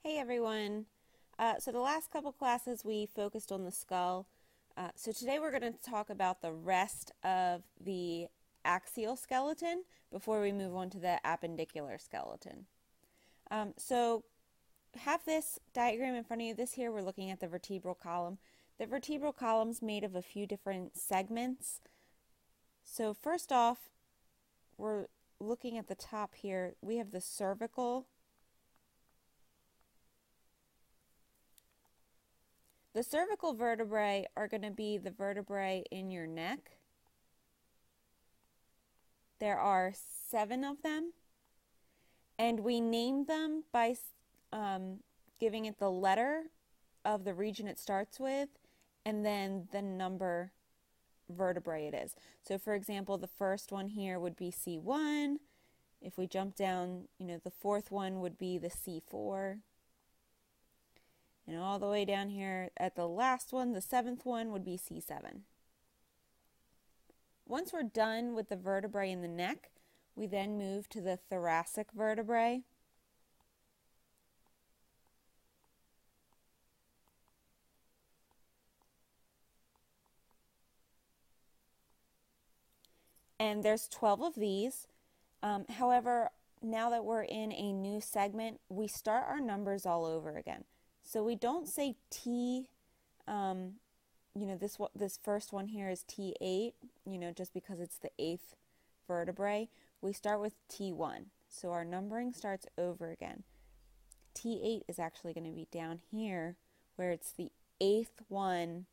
Hey everyone. So the last couple classes we focused on the skull. So today we're going to talk about the rest of the axial skeleton before we move on to the appendicular skeleton. So have this diagram in front of you. This here we're looking at the vertebral column. The vertebral column's made of a few different segments. So first off, we're looking at the top here. We have the cervical. The cervical vertebrae are going to be the vertebrae in your neck. There are 7 of them, and we name them by giving it the letter of the region it starts with and then the number vertebrae it is. So for example, the first one here would be C1. If we jump down, the fourth one would be the C4. And all the way down here at the last one, the 7th one would be C7. Once we're done with the vertebrae in the neck, we then move to the thoracic vertebrae. And there's 12 of these. However, now that we're in a new segment, we start our numbers all over again. So we don't say T, this first one here is T8, just because it's the 8th vertebrae. We start with T1. So our numbering starts over again. T8 is actually going to be down here where it's the 8th one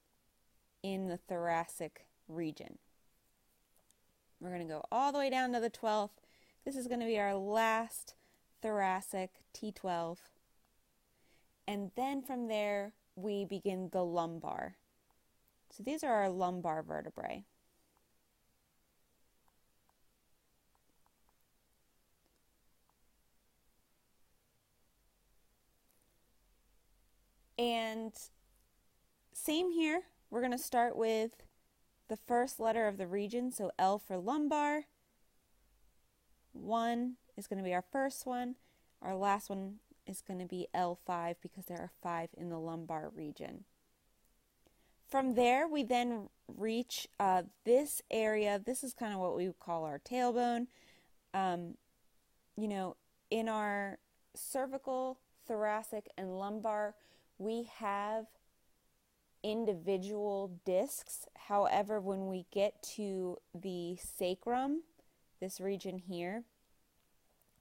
in the thoracic region. We're going to go all the way down to the 12th. This is going to be our last thoracic, T12. And then from there, we begin the lumbar. So these are our lumbar vertebrae. And same here, we're going to start with the first letter of the region, so L for lumbar. 1 is going to be our first one. Our last one is going to be L5 because there are 5 in the lumbar region. From there, we then reach this area. This is kind of what we would call our tailbone. In our cervical, thoracic, and lumbar, we have individual discs. However, when we get to the sacrum, this region here,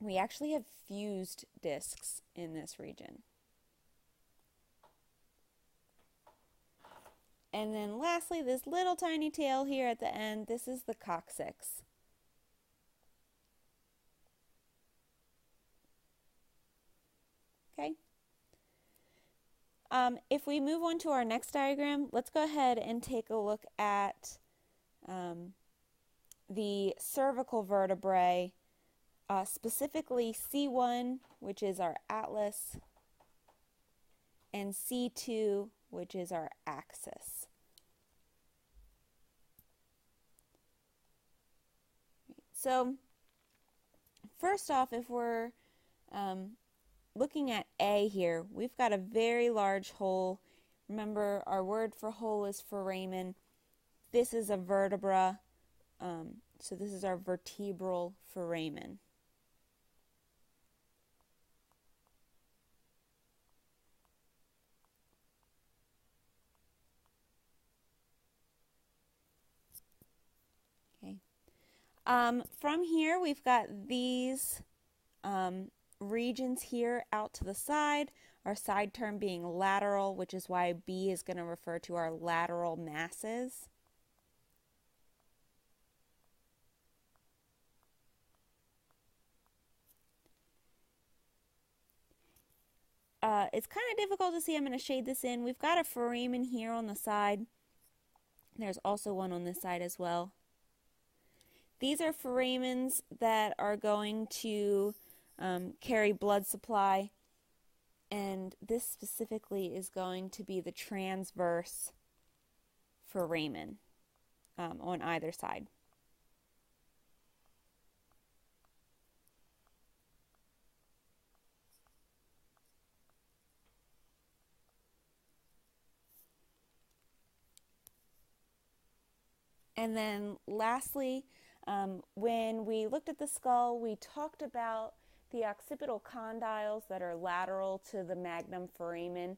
we actually have fused discs in this region. And then lastly, this little tiny tail here at the end, this is the coccyx. Okay. If we move on to our next diagram, let's go ahead and take a look at the cervical vertebrae, specifically C1, which is our atlas, and C2, which is our axis. So first off, if we're looking at A here, we've got a very large hole. Remember, our word for hole is foramen. This is a vertebra, so this is our vertebral foramen. Okay. From here, we've got these regions here out to the side, our side term being lateral, which is why B is going to refer to our lateral masses. It's kind of difficult to see. I'm going to shade this in. We've got a foramen here on the side. There's also one on this side as well. These are foramens that are going to carry blood supply, and this specifically is going to be the transverse foramen on either side. And then lastly, when we looked at the skull, we talked about the occipital condyles that are lateral to the magnum foramen.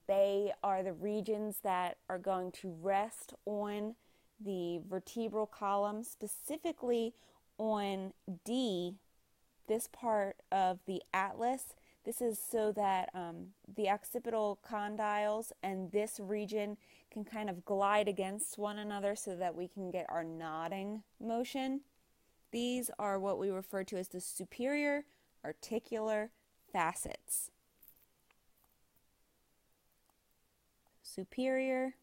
They are the regions that are going to rest on the vertebral column, specifically on D, this part of the atlas. This is so that the occipital condyles and this region can kind of glide against one another so that we can get our nodding motion. These are what we refer to as the superior articular facets. Superior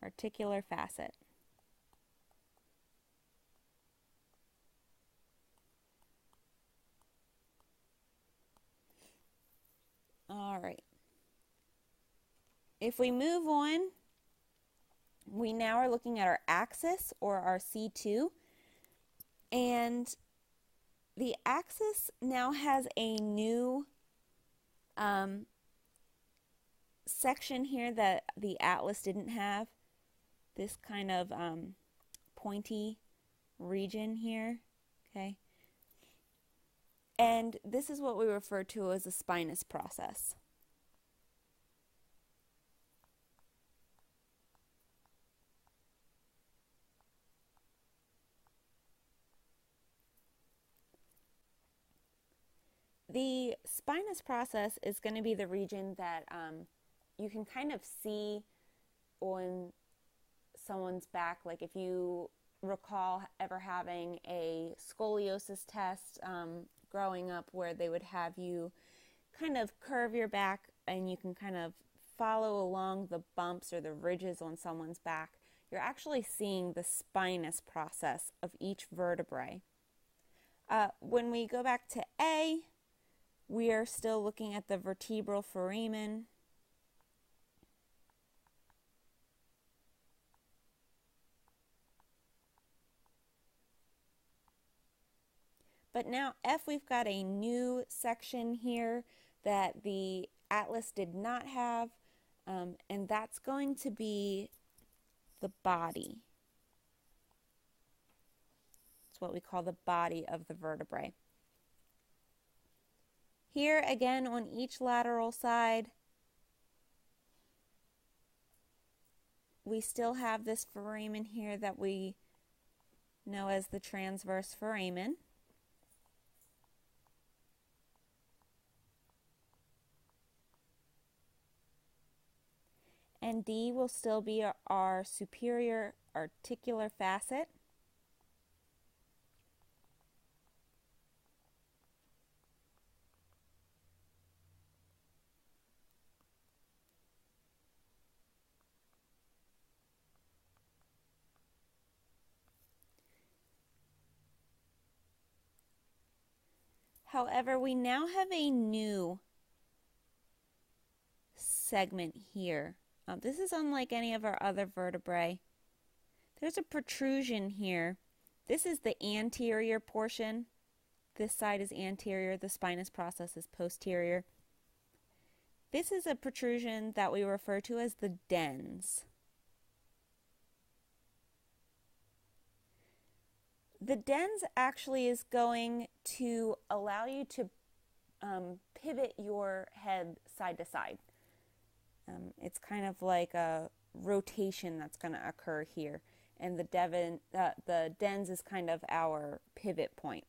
articular facet. All right. If we move on, we now are looking at our axis, or our C2, and the axis now has a new section here that the atlas didn't have. This kind of pointy region here, okay? And this is what we refer to as the spinous process. The spinous process is going to be the region that you can kind of see on someone's back. Like if you recall ever having a scoliosis test growing up, where they would have you kind of curve your back and you can kind of follow along the bumps or the ridges on someone's back, you're actually seeing the spinous process of each vertebrae. When we go back to A, we are still looking at the vertebral foramen. But now F, we've got a new section here that the atlas did not have, and that's going to be the body. It's what we call the body of the vertebrae. Here again on each lateral side, we still have this foramen here that we know as the transverse foramen. And D will still be our superior articular facet. However, we now have a new segment here. This is unlike any of our other vertebrae. There's a protrusion here. This is the anterior portion. This side is anterior. The spinous process is posterior. This is a protrusion that we refer to as the dens. The dens actually is going to allow you to pivot your head side to side. It's kind of like a rotation that's going to occur here, and the dens is kind of our pivot point.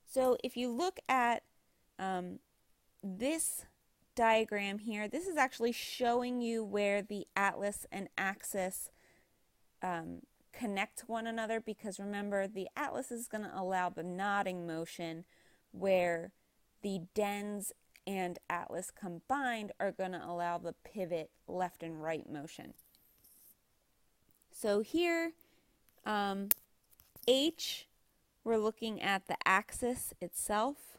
So if you look at this diagram here, this is actually showing you where the atlas and axis connect to one another, because remember, the atlas is going to allow the nodding motion, where the dens and atlas combined are going to allow the pivot left and right motion. So here, H, we're looking at the axis itself.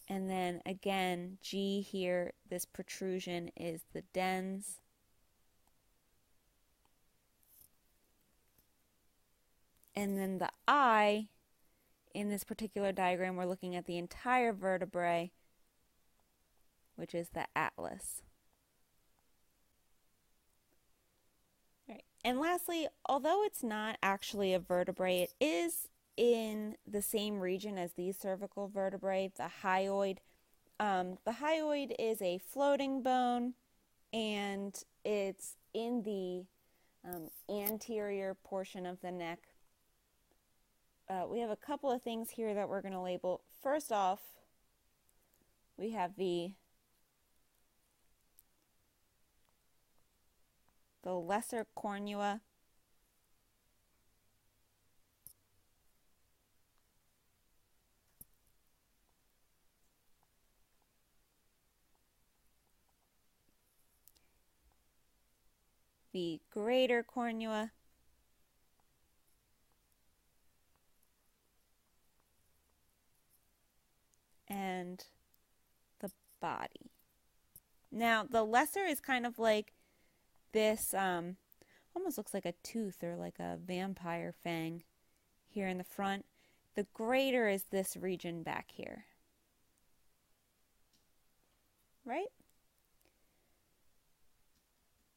And then again, G here, this protrusion is the dens. And then the I, in this particular diagram, we're looking at the entire vertebrae, which is the atlas. Right. And lastly, although it's not actually a vertebrae, it is in the same region as these cervical vertebrae, the hyoid. The hyoid is a floating bone, and it's in the anterior portion of the neck. We have a couple of things here that we're going to label. First off, we have the lesser cornua, the greater cornua, and the body. Now, the lesser is kind of like this, almost looks like a tooth or like a vampire fang here in the front. The greater is this region back here. Right?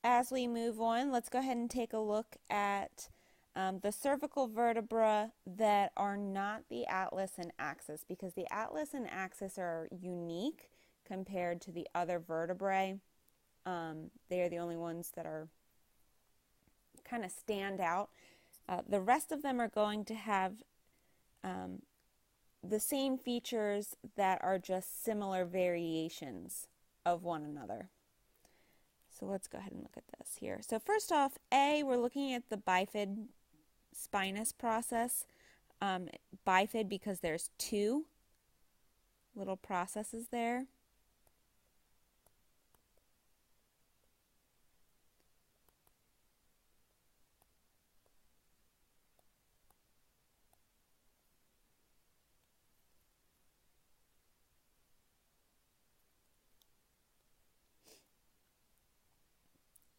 As we move on, let's go ahead and take a look at the cervical vertebra that are not the atlas and axis, because the atlas and axis are unique compared to the other vertebrae. They are the only ones that are kind of stand out. The rest of them are going to have the same features that are just similar variations of one another. So let's go ahead and look at this here. So first off, we're looking at the bifid spinous process. Bifid because there's two little processes there.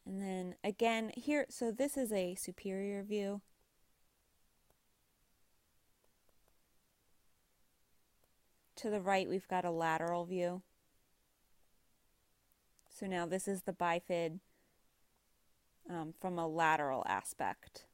And then again here, so this is a superior view. To the right, we've got a lateral view. So now this is the bifid from a lateral aspect.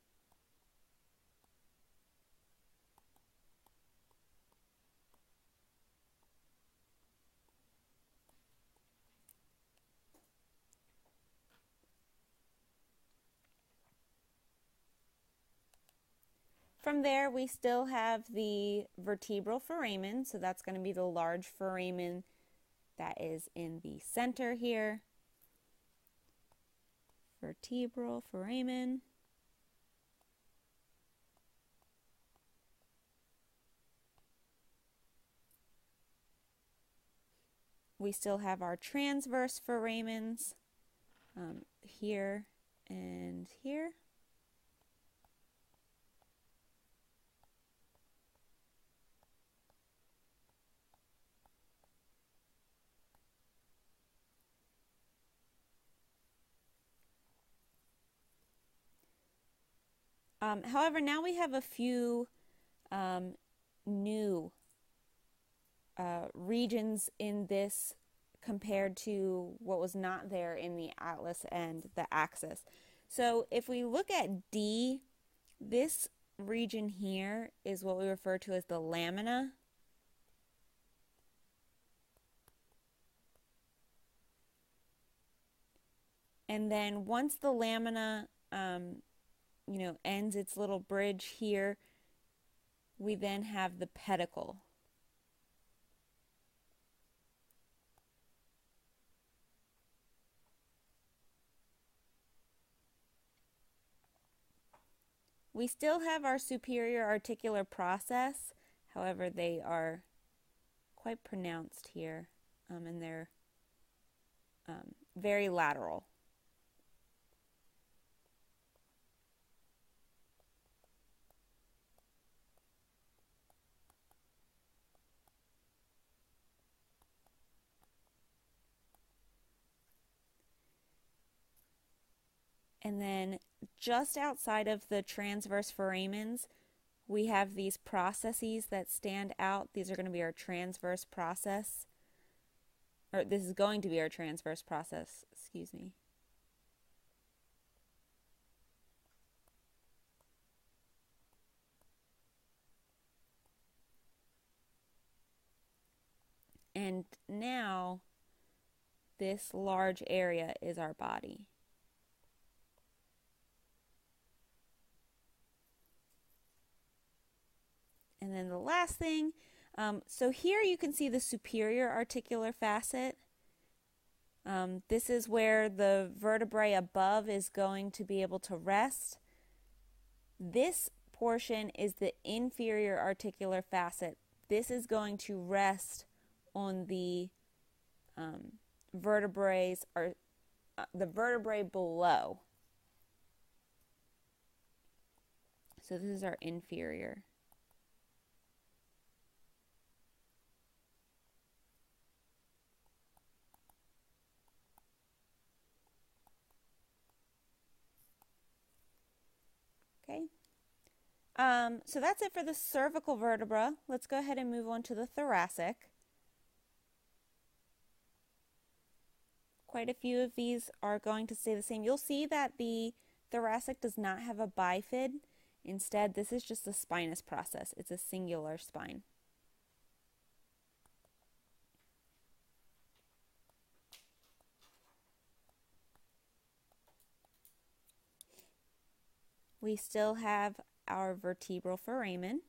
From there, we still have the vertebral foramen, so that's going to be the large foramen that is in the center here. Vertebral foramen. We still have our transverse foramens here and here. However, now we have a few new regions in this compared to what was not there in the atlas and the axis. So if we look at D, this region here is what we refer to as the lamina. And then once the lamina ends its little bridge here, we then have the pedicle. We still have our superior articular process, however, they are quite pronounced here, and they're very lateral. And then just outside of the transverse foramens, we have these processes that stand out. These are going to be our transverse process. or this is going to be our transverse process, excuse me. And now this large area is our body. And then the last thing, so here you can see the superior articular facet. This is where the vertebrae above is going to be able to rest. This portion is the inferior articular facet. This is going to rest on the vertebrae below. So this is our inferior. Okay. So that's it for the cervical vertebra. Let's go ahead and move on to the thoracic. Quite a few of these are going to stay the same. You'll see that the thoracic does not have a bifid. Instead, this is just a spinous process. It's a singular spine. We still have our vertebral foramen.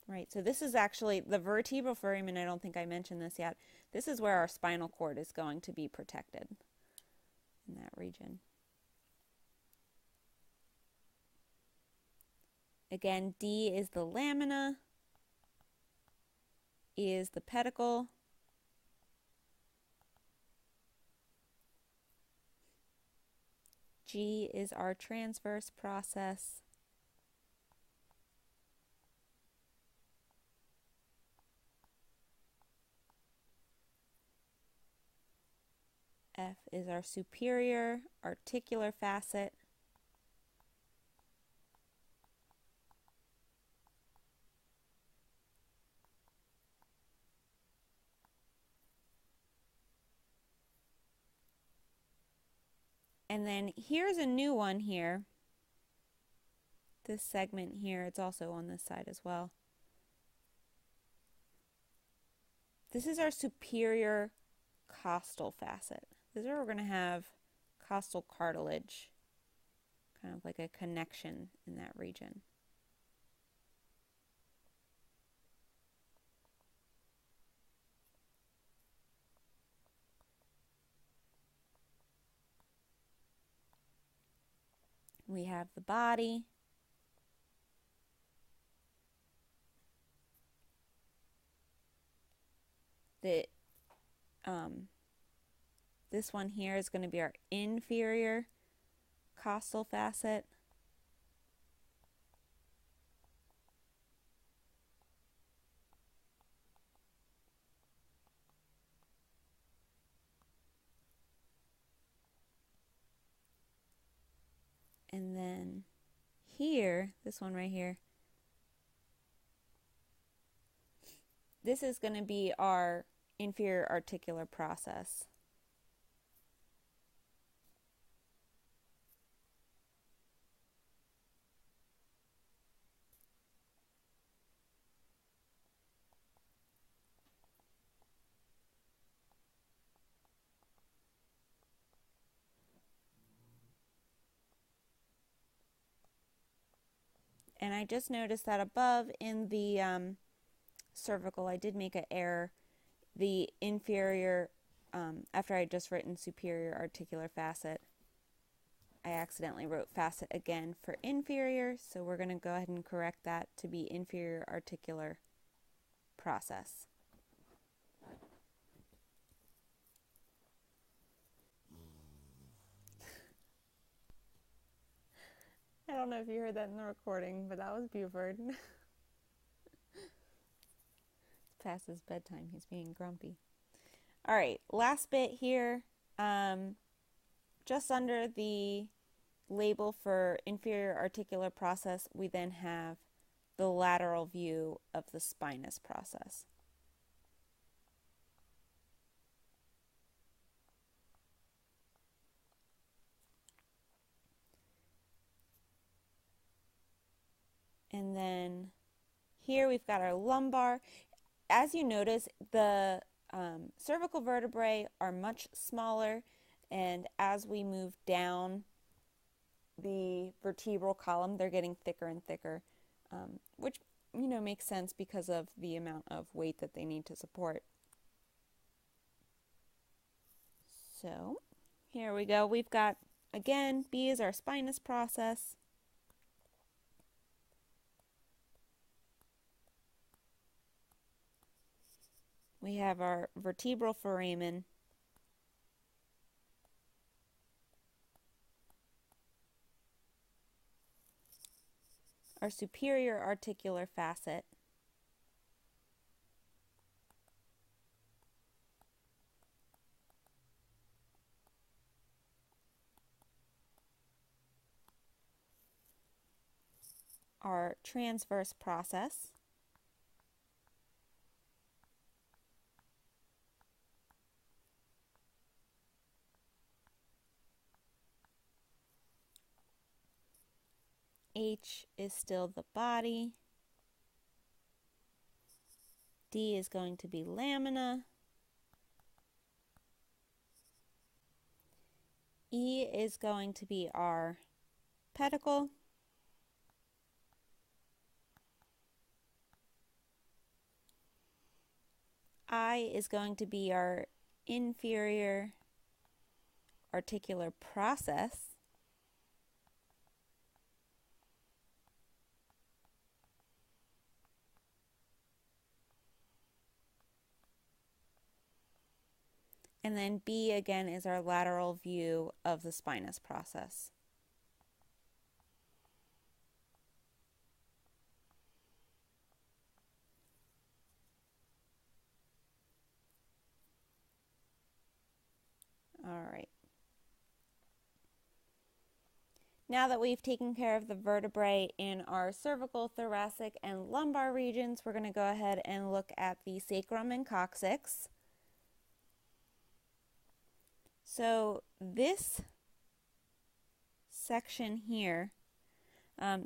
Right, so this is actually the vertebral foramen. I don't think I mentioned this yet. This is where our spinal cord is going to be protected in that region. Again, D is the lamina, E is the pedicle, G is our transverse process, F is our superior articular facet, and then here's a new one here. This segment here, it's also on this side as well. This is our superior costal facet. This is where we're going to have costal cartilage, kind of like a connection in that region. We have the body. This one here is going to be our inferior costal facet. And then here, this one right here, this is going to be our inferior articular process. And I just noticed that above in the cervical, I did make an error. The inferior, after I had just written superior articular facet, I accidentally wrote facet again for inferior, so we're going to go ahead and correct that to be inferior articular process. I don't know if you heard that in the recording, but that was Buford. It's past his bedtime. He's being grumpy. All right, last bit here. Just under the label for inferior articular process, we then have the lateral view of the spinous process. And then here we've got our lumbar. As you notice, the cervical vertebrae are much smaller, and as we move down the vertebral column, they're getting thicker and thicker, which makes sense because of the amount of weight that they need to support. So here we go. We've got, again, B is our spinous process. We have our vertebral foramen. Our superior articular facet. Our transverse process. H is still the body. D is going to be lamina. E is going to be our pedicle. I is going to be our inferior articular process. And then B, again, is our lateral view of the spinous process. All right. Now that we've taken care of the vertebrae in our cervical, thoracic, and lumbar regions, we're going to go ahead and look at the sacrum and coccyx. So this section here,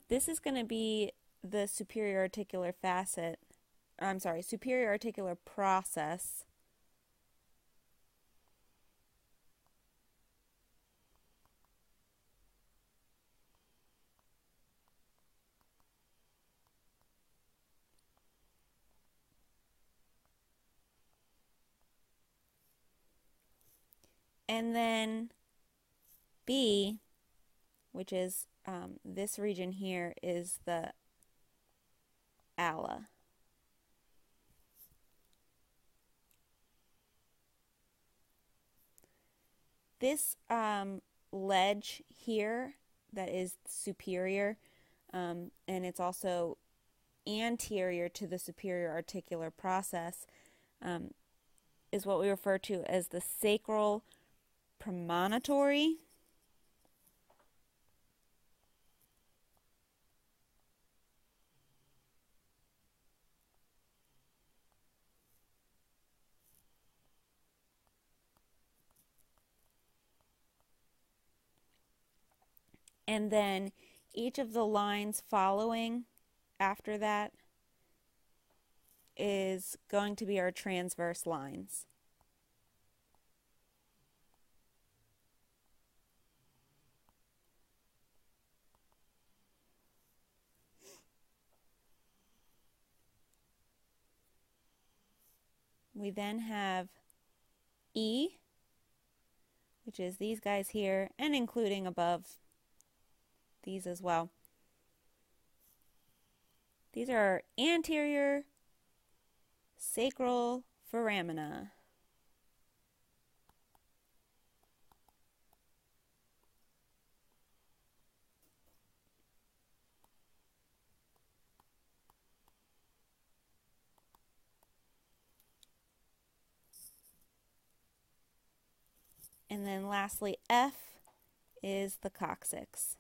this is going to be the superior articular facet, superior articular process. And then B, which is this region here, is the ala. This ledge here that is superior, and it's also anterior to the superior articular process, is what we refer to as the sacral premonitory. And then each of the lines following after that is going to be our transverse lines. We then have E, which is these guys here, and including above these as well. These are anterior sacral foramina. And then lastly, F is the coccyx.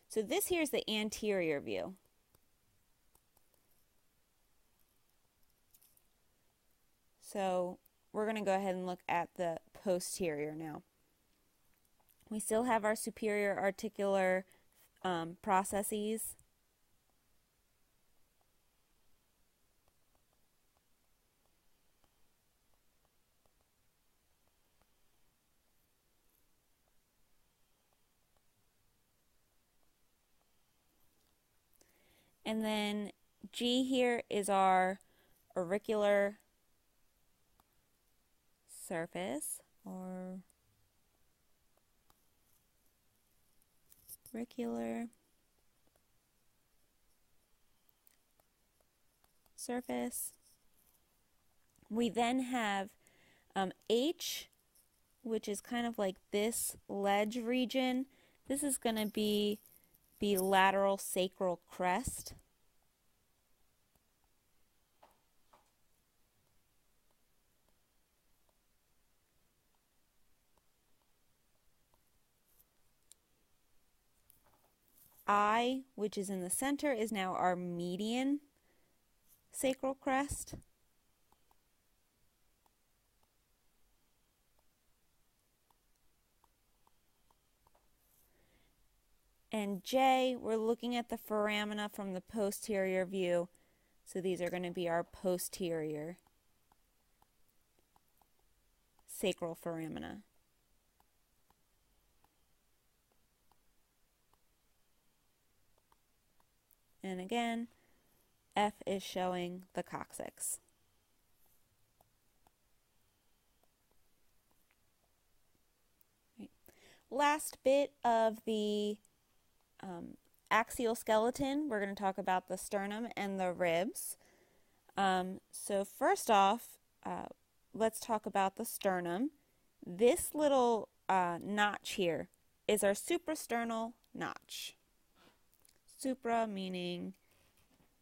So this here is the anterior view. So we're going to go ahead and look at the posterior now. We still have our superior articular processes. And then G here is our auricular surface, or auricular surface. We then have H, which is kind of like this ledge region. This is going to be the lateral sacral crest. I, which is in the center, is now our median sacral crest. And J, we're looking at the foramina from the posterior view. So these are going to be our posterior sacral foramina. And again, F is showing the coccyx. Right. Last bit of the axial skeleton, we're going to talk about the sternum and the ribs. So first off, let's talk about the sternum. This little notch here is our suprasternal notch. Supra meaning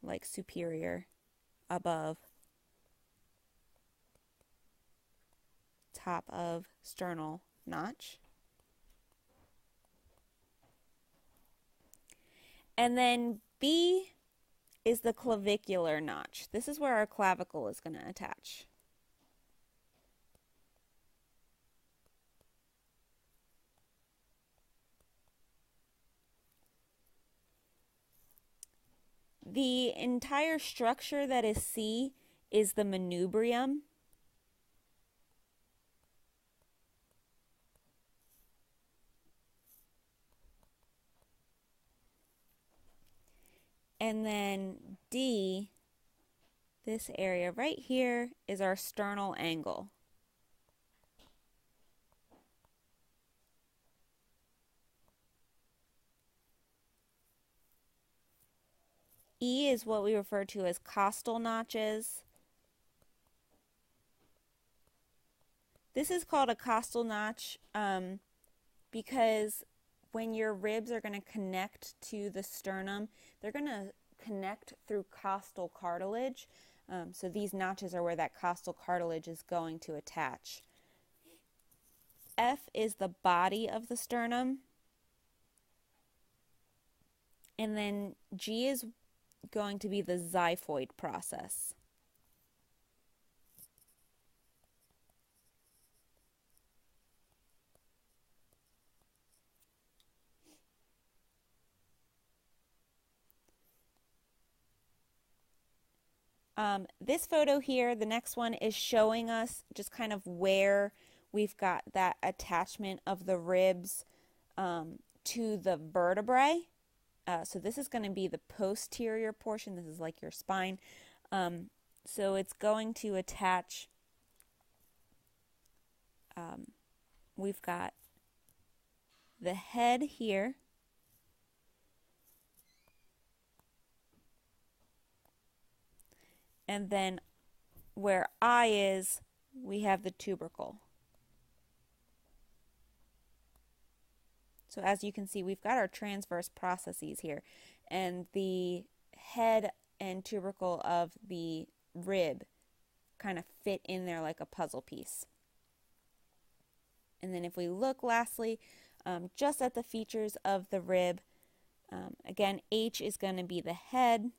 like superior, above, top of sternal notch. And then B is the clavicular notch. This is where our clavicle is going to attach. The entire structure that is C is the manubrium. And then D, this area right here, is our sternal angle. E is what we refer to as costal notches. This is called a costal notch because when your ribs are going to connect to the sternum, they're going to connect through costal cartilage. So these notches are where that costal cartilage is going to attach. F is the body of the sternum. And then G is going to be the xiphoid process. This photo here, the next one, is showing us just kind of where we've got that attachment of the ribs to the vertebrae. So this is going to be the posterior portion. This is like your spine. So it's going to attach, we've got the head here. And then where I is, we have the tubercle. So as you can see, we've got our transverse processes here. And the head and tubercle of the rib kind of fit in there like a puzzle piece. And then if we look lastly just at the features of the rib, again, H is going to be the head.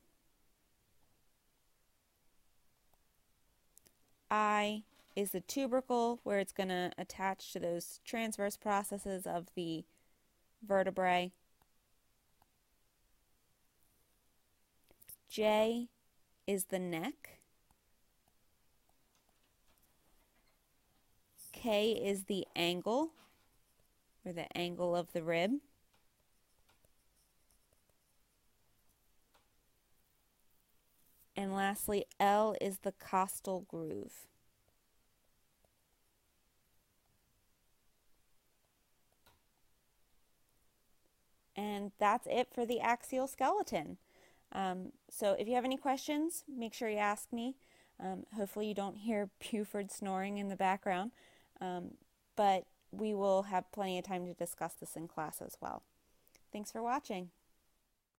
I is the tubercle, where it's going to attach to those transverse processes of the vertebrae. J is the neck. K is the angle, or the angle of the rib. And lastly, L is the costal groove. And that's it for the axial skeleton. So if you have any questions, make sure you ask me. Hopefully you don't hear Buford snoring in the background, but we will have plenty of time to discuss this in class as well. Thanks for watching.